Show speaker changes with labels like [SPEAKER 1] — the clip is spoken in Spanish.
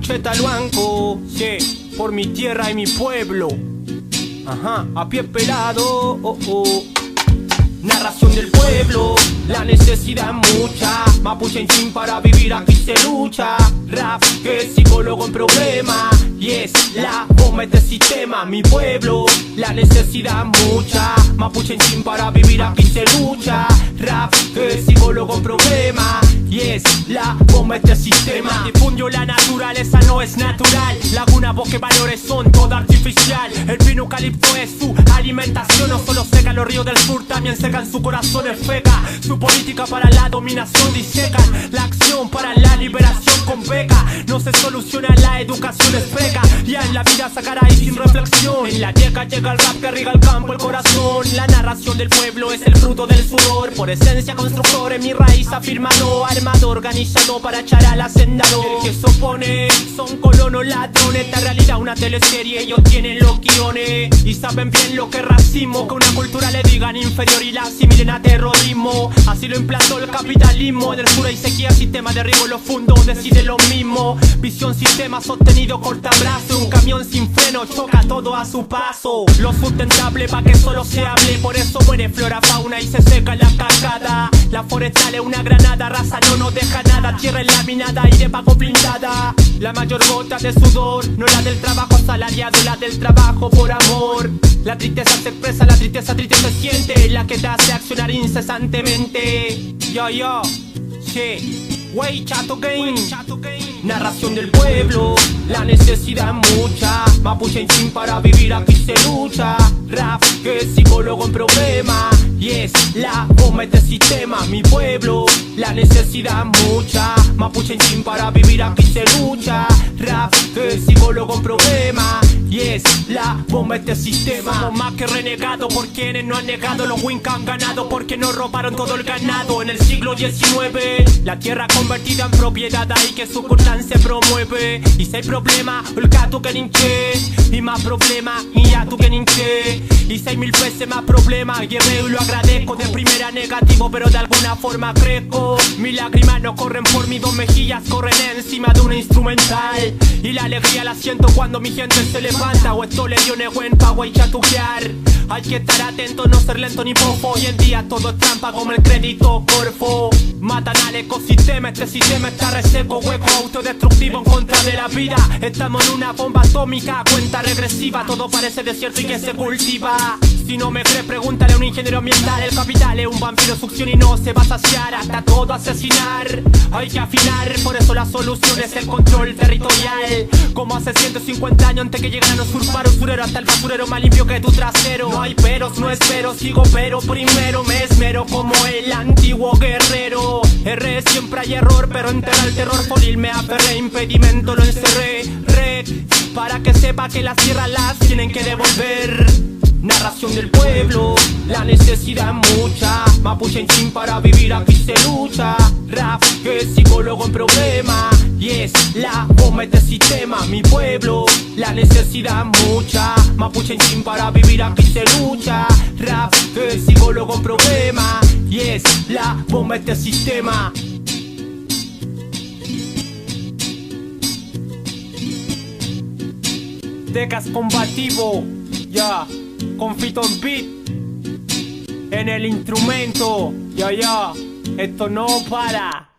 [SPEAKER 1] macheta al banco, sí, por mi tierra y mi pueblo. Ajá, a pie pelado, oh, oh. Narración del pueblo, la necesidad mucha. Mapuche en fin, para vivir aquí se lucha. Rap, que es psicólogo en problema. Y es la bomba este sistema. Mi pueblo, la necesidad mucha. Mapuche en fin, para vivir aquí se lucha. Rap, que es psicólogo en problema. Y es la bomba este sistema. Difundió la naturaleza, no es natural. Laguna, bosque, valores son todo artificial. El pino eucalipto es su alimentación. No solo seca los ríos del sur, también secan su corazón es feca. Su política para la dominación disecan. La acción para la liberación con beca. No se soluciona, la educación es preca. Ya en la vida sacará y sin reflexión. En la yeca llega el rap que riega el campo, el corazón. La narración del pueblo es el fruto del sudor. Por esencia constructor, en mi raíz afirmado. Armado, organizado para echar al hacendado. El que se opone son colonos ladrones. Esta realidad una teleserie, ellos tienen los guiones. Y saben bien lo que es racismo. Que una cultura le digan inferior y la asimilen a terrorismo. Así lo implantó el capitalismo. En el sur hay sequía, sistema de riego, los fundos deciden lo mismo. Visión, sistema sostenido, corta brazo. Un camión sin freno choca todo a su paso. Lo sustentable pa' que solo se hable. Por eso muere flora, fauna y se seca la cascada. La forestal es una granada, raza no nos deja nada. Tierra enlaminada, aire pago blindada. La mayor gota de sudor, no la del trabajo asalariado, la del trabajo por amor. La tristeza se expresa, la tristeza triste se siente. La que te hace accionar incesantemente. Yo, sí, wey, chato game. Narración del pueblo, la necesidad mucha. Mapuche en fin, para vivir aquí se lucha. Rap, que es psicólogo en problema. Y es la bomba este sistema. Mi pueblo, la necesidad mucha. Mapuche en fin, para vivir aquí se lucha. Rap, que es psicólogo en problema. Y es la bomba este sistema. Somos más que renegados por quienes no han negado. Los Winca han ganado porque nos robaron todo el ganado. En el siglo XIX, la tierra convertida en propiedad, ahí que su se promueve. Y si hay problema, el gato que ninche. Y más problema, y ya tú que ninche. Y 6.000 veces más problema, guerrero y lo agradezco. De primera negativo, pero de alguna forma crezco. Mis lágrimas no corren por mis dos mejillas, corren encima de una instrumental. Y la alegría la siento cuando mi gente se levanta. O esto le dio negüen pa' guay chatujear. Hay que estar atento, no ser lento ni fofo. Hoy en día todo es trampa como el crédito corfo. Matan al ecosistema, este sistema está reseco. Hueco autodestructivo en contra de la vida. Estamos en una bomba atómica, cuenta regresiva. Todo parece desierto y que se cultiva. Si no me crees, pregúntale a un ingeniero ambiental. El capital es un vampiro succión y no se va a saciar hasta todo asesinar. Hay que afinar, por eso la solución es el control territorial. Como hace 150 años antes que llegaran los usurpar usurero. Hasta el basurero más limpio que tu trasero. No hay peros, no espero, sigo pero primero me esmero como el antiguo guerrero. Erré, siempre hay error, pero enterra el terror fósil me aferré, impedimento lo encerré. Para que sepa que las tierras las tienen que devolver. Narración del pueblo, la necesidad mucha. Mapuche en fin, para vivir aquí se lucha. Rap, que es psicólogo en problema. Y es la bomba este sistema. Mi pueblo, la necesidad mucha. Mapuche en fin, para vivir aquí se lucha. Rap, que es psicólogo en problema. Y es la bomba este sistema. Decas combativo, ya, con Fito en beat, en el instrumento, ya, esto no para.